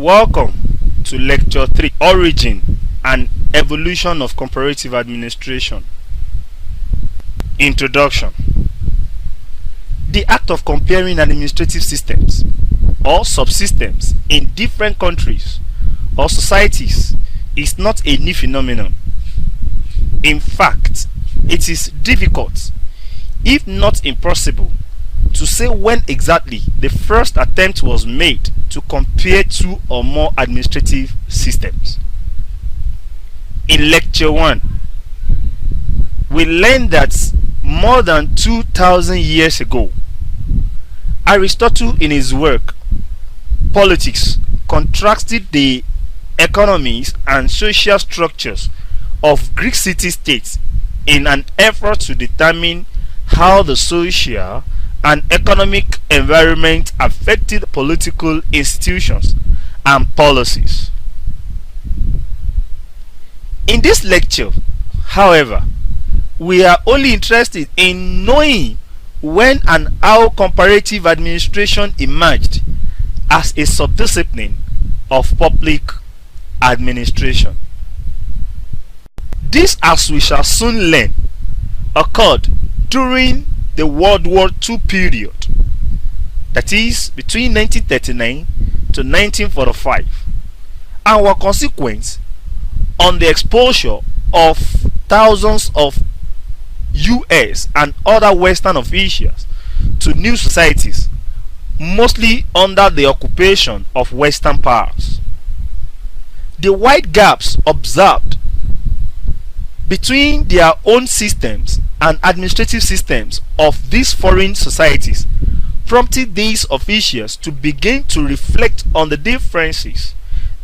Welcome to Lecture 3, Origin and Evolution of Comparative Administration. Introduction. The act of comparing administrative systems or subsystems in different countries or societies is not a new phenomenon. In fact, it is difficult, if not impossible, to say when exactly the first attempt was made to compare two or more administrative systems. In Lecture 1, we learned that more than 2,000 years ago, Aristotle in his work Politics contrasted the economies and social structures of Greek city-states in an effort to determine how the social and economic environment affected political institutions and policies. In this lecture, however, we are only interested in knowing when and how comparative administration emerged as a subdiscipline of public administration. This, as we shall soon learn, occurred during the World War II period, that is between 1939 to 1945, and were consequent on the exposure of thousands of US and other Western officials to new societies, mostly under the occupation of Western powers. The wide gaps observed between their own systems and administrative systems of these foreign societies prompted these officials to begin to reflect on the differences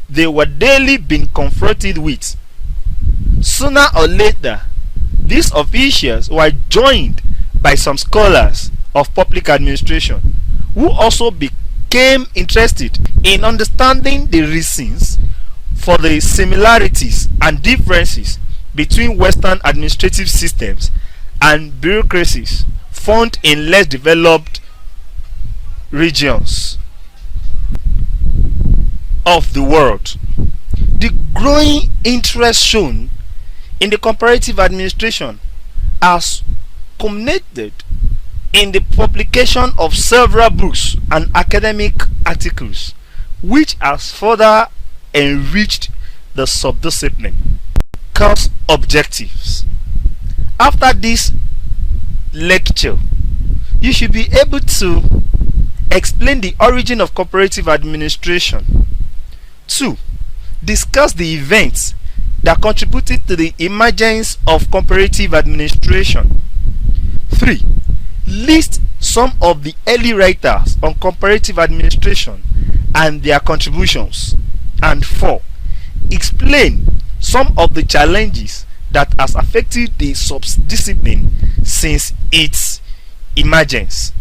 they were daily being confronted with. Sooner or later, these officials were joined by some scholars of public administration who also became interested in understanding the reasons for the similarities and differences between Western administrative systems and bureaucracies found in less developed regions of the world. The growing interest shown in the comparative administration has culminated in the publication of several books and academic articles, which has further enriched the subdiscipline. Course objectives. After this lecture, you should be able to explain the origin of comparative administration. 2. Discuss the events that contributed to the emergence of comparative administration. 3. List some of the early writers on comparative administration and their contributions. And 4. Explain some of the challenges that has affected the subdiscipline since its emergence.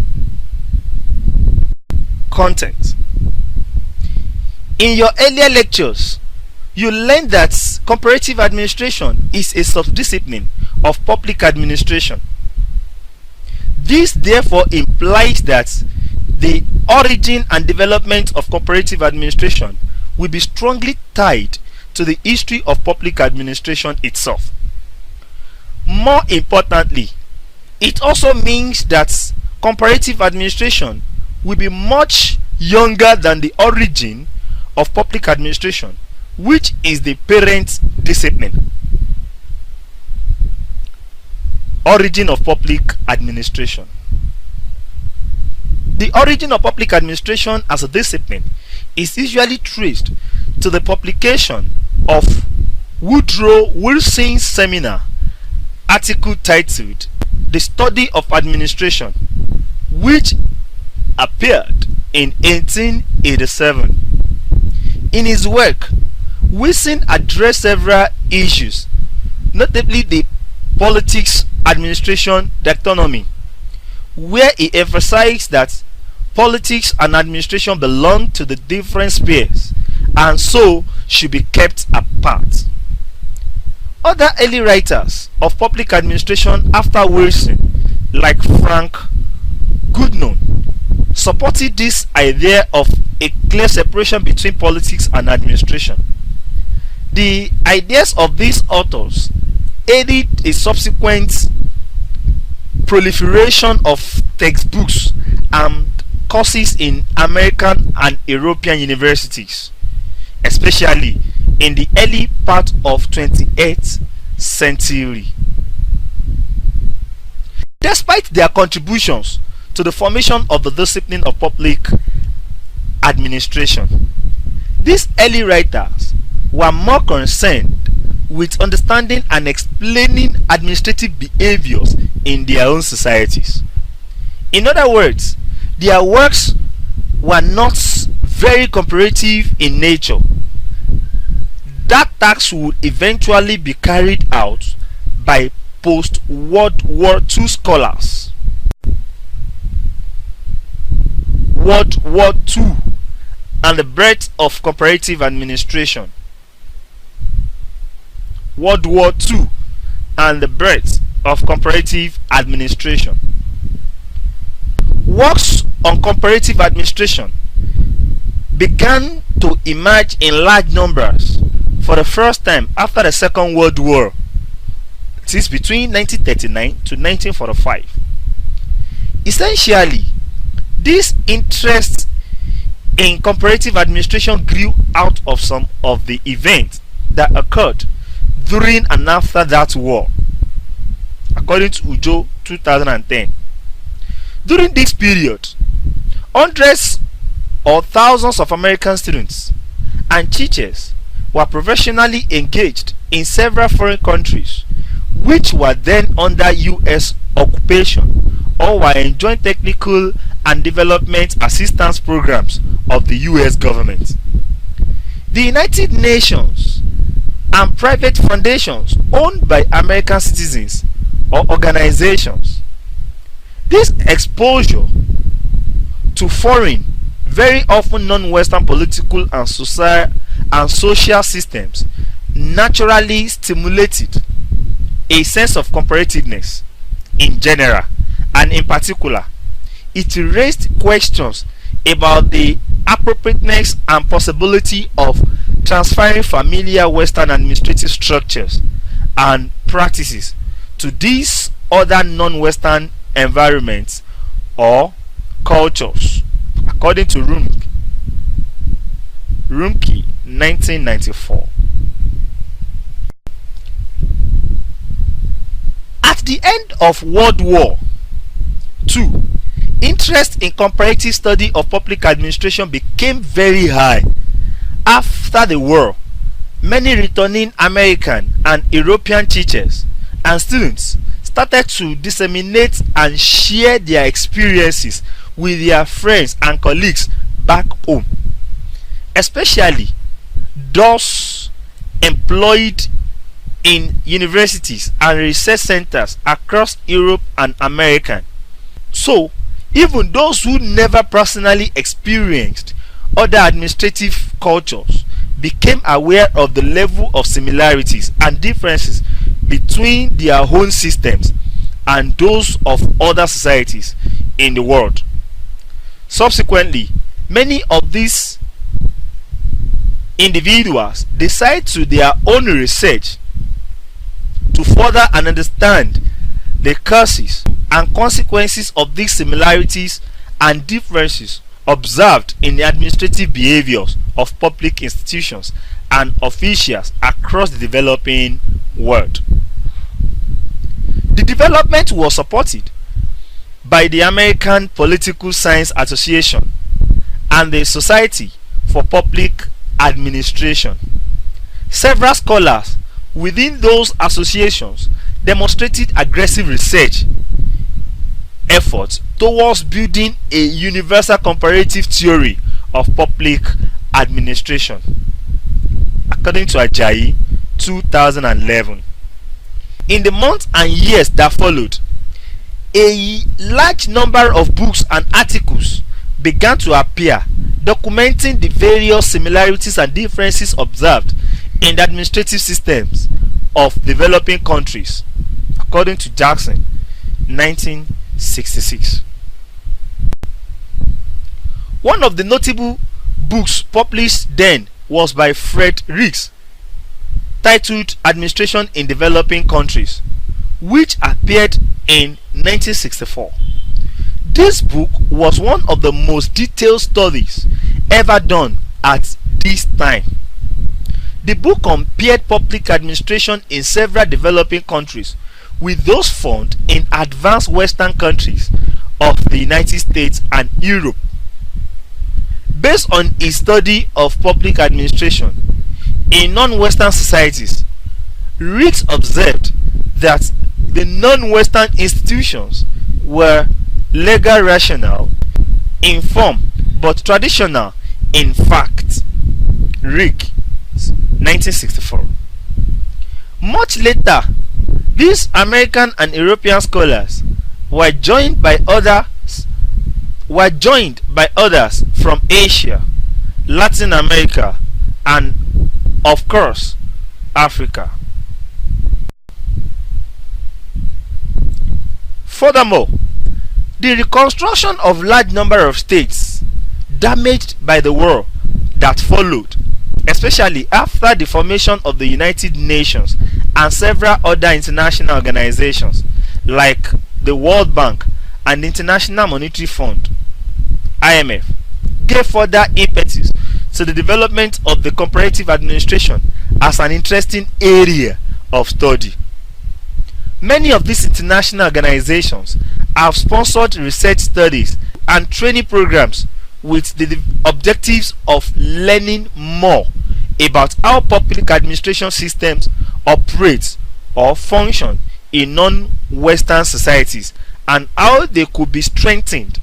Content. In your earlier lectures, you learned that comparative administration is a subdiscipline of public administration. This therefore implies that the origin and development of comparative administration will be strongly tied to the history of public administration itself. More importantly, it also means that comparative administration will be much younger than the origin of public administration, which is the parent discipline. Origin of public administration. The origin of public administration as a discipline is usually traced to the publication of Woodrow Wilson's seminar article titled "The Study of Administration," which appeared in 1887. In his work, Wilson addressed several issues, notably the politics administration dichotomy, where he emphasized that politics and administration belong to the different spheres and so should be kept apart. Other early writers of public administration after Wilson, like Frank Goodnow, supported this idea of a clear separation between politics and administration. The ideas of these authors aided a subsequent proliferation of textbooks and courses in American and European universities, especially in the early part of 28th century. Despite their contributions to the formation of the discipline of public administration, these early writers were more concerned with understanding and explaining administrative behaviors in their own societies. In other words, their works were not very comparative in nature. That task would eventually be carried out by post-World War II scholars. World War II and the breadth of comparative administration. World War II and the breadth of comparative administration. Works on comparative administration began to emerge in large numbers for the first time after the Second World War. It is between 1939 to 1945. Essentially, this interest in comparative administration grew out of some of the events that occurred during and after that war, according to Ujo 2010. During this period, hundreds or thousands of American students and teachers were professionally engaged in several foreign countries which were then under US occupation or were enjoying technical and development assistance programs of the US government. The United Nations and private foundations owned by American citizens or organizations. This exposure to foreign, very often non-Western political and social systems naturally stimulated a sense of comparativeness in general, and in particular, it raised questions about the appropriateness and possibility of transferring familiar Western administrative structures and practices to these other non-Western environments or cultures, according to Rumke 1994. At the end of World War II, interest in comparative study of public administration became very high. After the war, many returning American and European teachers and students started to disseminate and share their experiences with their friends and colleagues back home, especially those employed in universities and research centers across Europe and America. So, even those who never personally experienced other administrative cultures became aware of the level of similarities and differences between their own systems and those of other societies in the world. Subsequently, many of these individuals decide to their own research to further and understand the causes and consequences of these similarities and differences observed in the administrative behaviors of public institutions and officials across the developing world. The development was supported by the American Political Science Association and the Society for Public Administration. Several scholars within those associations demonstrated aggressive research efforts towards building a universal comparative theory of public administration, according to Ajayi 2011. In the months and years that followed, a large number of books and articles began to appear documenting the various similarities and differences observed in the administrative systems of developing countries, according to Jackson 1966. One of the notable books published then was by Fred Riggs, titled Administration in Developing Countries, which appeared in 1964. This book was one of the most detailed studies ever done at this time. The book compared public administration in several developing countries with those found in advanced Western countries of the United States and Europe. Based on his study of public administration in non-Western societies, Riggs observed that the non-Western institutions were legal, rational, informed, but traditional in fact. Riggs, 1964. Much later, these American and European scholars were joined by others from Asia, Latin America, and of course Africa. Furthermore, the reconstruction of large number of states damaged by the war that followed, especially after the formation of the United Nations and several other international organizations like the World Bank and the International Monetary Fund (IMF), gave further impetus to the development of the comparative administration as an interesting area of study. Many of these international organizations have sponsored research studies and training programs with the objectives of learning more about how public administration systems operate or function in non-Western societies and how they could be strengthened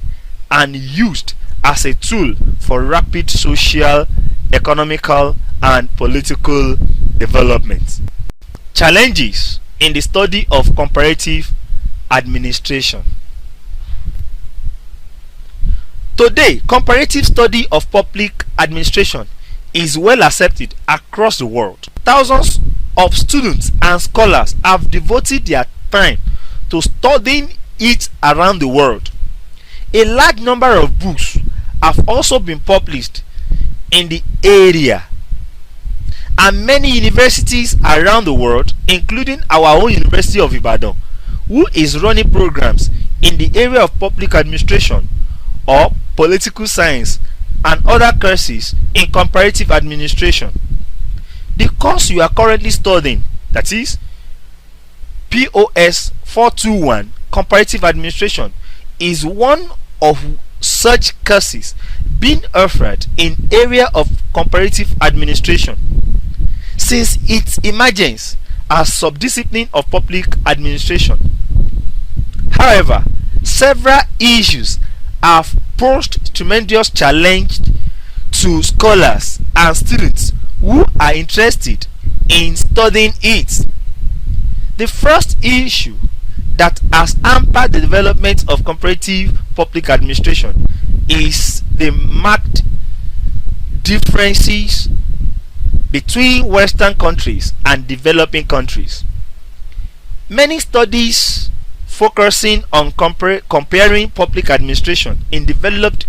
and used as a tool for rapid social, economical, and political development. Challenges in the study of comparative administration. Today, comparative study of public administration is well accepted across the world. Thousands of students and scholars have devoted their time to studying it around the world. A large number of books have also been published in the area, and many universities around the world, including our own University of Ibadan, who is running programs in the area of public administration or political science and other courses in comparative administration. The course you are currently studying, that is POS 421 Comparative Administration, is one of such courses being offered in area of comparative administration since its emergence as subdiscipline of public administration. However, several issues have posed tremendous challenge to scholars and students who are interested in studying it. The first issue that has hampered the development of comparative public administration is the marked differences between Western countries and developing countries. Many studies focusing on comparing public administration in developed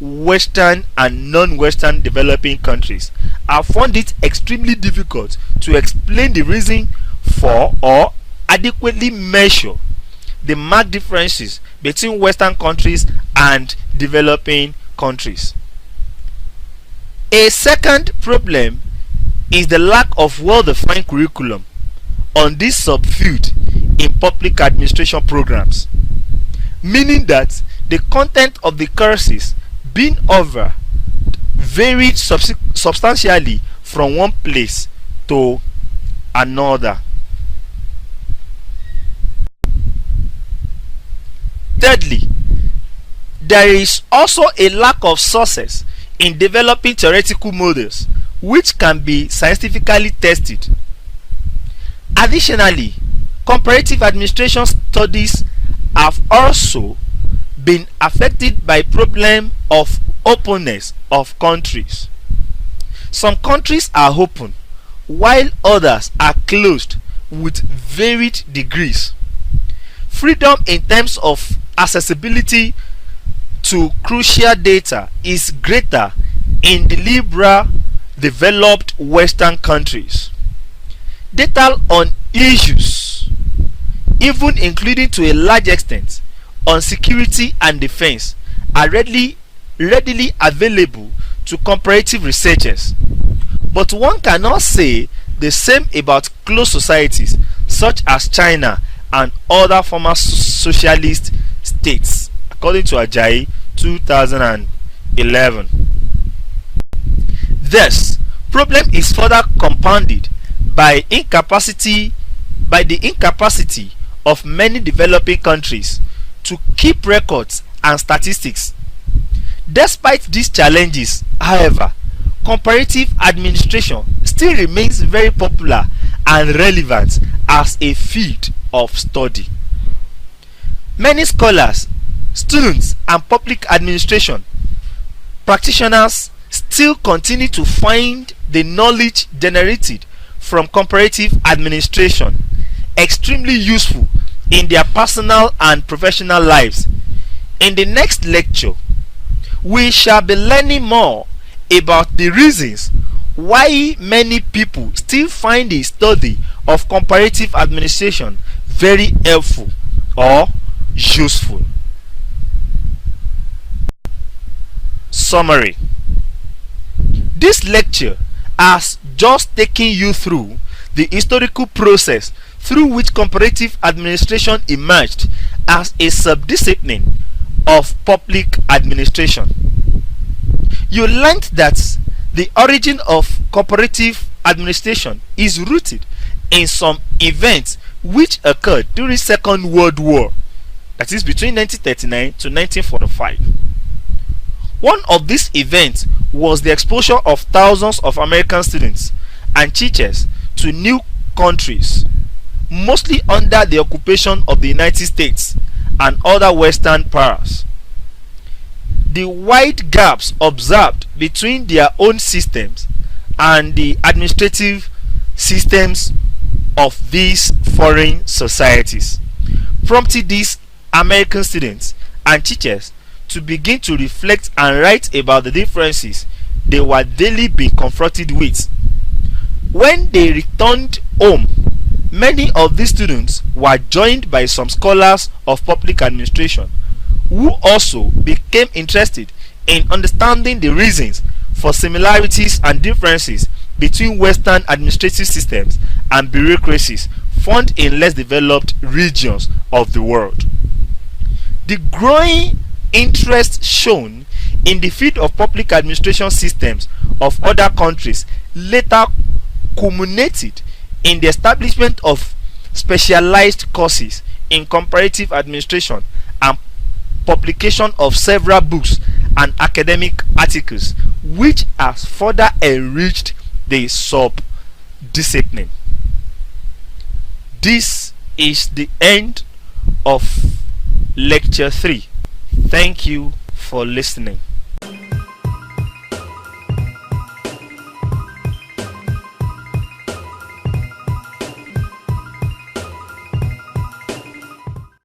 Western and non-Western developing countries have found it extremely difficult to explain the reason for or adequately measure the marked differences between Western countries and developing countries. A second problem is the lack of well-defined curriculum on this subfield in public administration programs, meaning that the content of the courses being offered varied substantially from one place to another. Thirdly, there is also a lack of sources in developing theoretical models which can be scientifically tested. Additionally, comparative administration studies have also been affected by problem of openness of countries. Some countries are open while others are closed with varied degrees. Freedom in terms of accessibility to crucial data is greater in the liberal developed Western countries. Data on issues, even including to a large extent on security and defense, are readily available to comparative researchers. But one cannot say the same about closed societies such as China and other former socialist states, according to Ajayi 2011. This problem is further compounded by the incapacity of many developing countries to keep records and statistics. Despite these challenges, however, comparative administration still remains very popular and relevant as a field of study. Many scholars, students, and public administration practitioners still continue to find the knowledge generated from comparative administration extremely useful in their personal and professional lives. In the next lecture, we shall be learning more about the reasons why many people still find the study of comparative administration very helpful or useful. Summary. This lecture has just taken you through the historical process through which comparative administration emerged as a subdiscipline of public administration. You learned that the origin of comparative administration is rooted in some events which occurred during Second World War, that is between 1939 to 1945. One of these events was the exposure of thousands of American students and teachers to new countries, mostly under the occupation of the United States and other Western powers. The wide gaps observed between their own systems and the administrative systems of these foreign societies prompted these American students and teachers to begin to reflect and write about the differences they were daily being confronted with. When they returned home, many of these students were joined by some scholars of public administration who also became interested in understanding the reasons for similarities and differences between Western administrative systems and bureaucracies found in less developed regions of the world. The growing interest shown in the field of public administration systems of other countries later culminated in the establishment of specialized courses in comparative administration and publication of several books and academic articles, which has further enriched the sub-discipline. This is the end of lecture 3. Thank you for listening.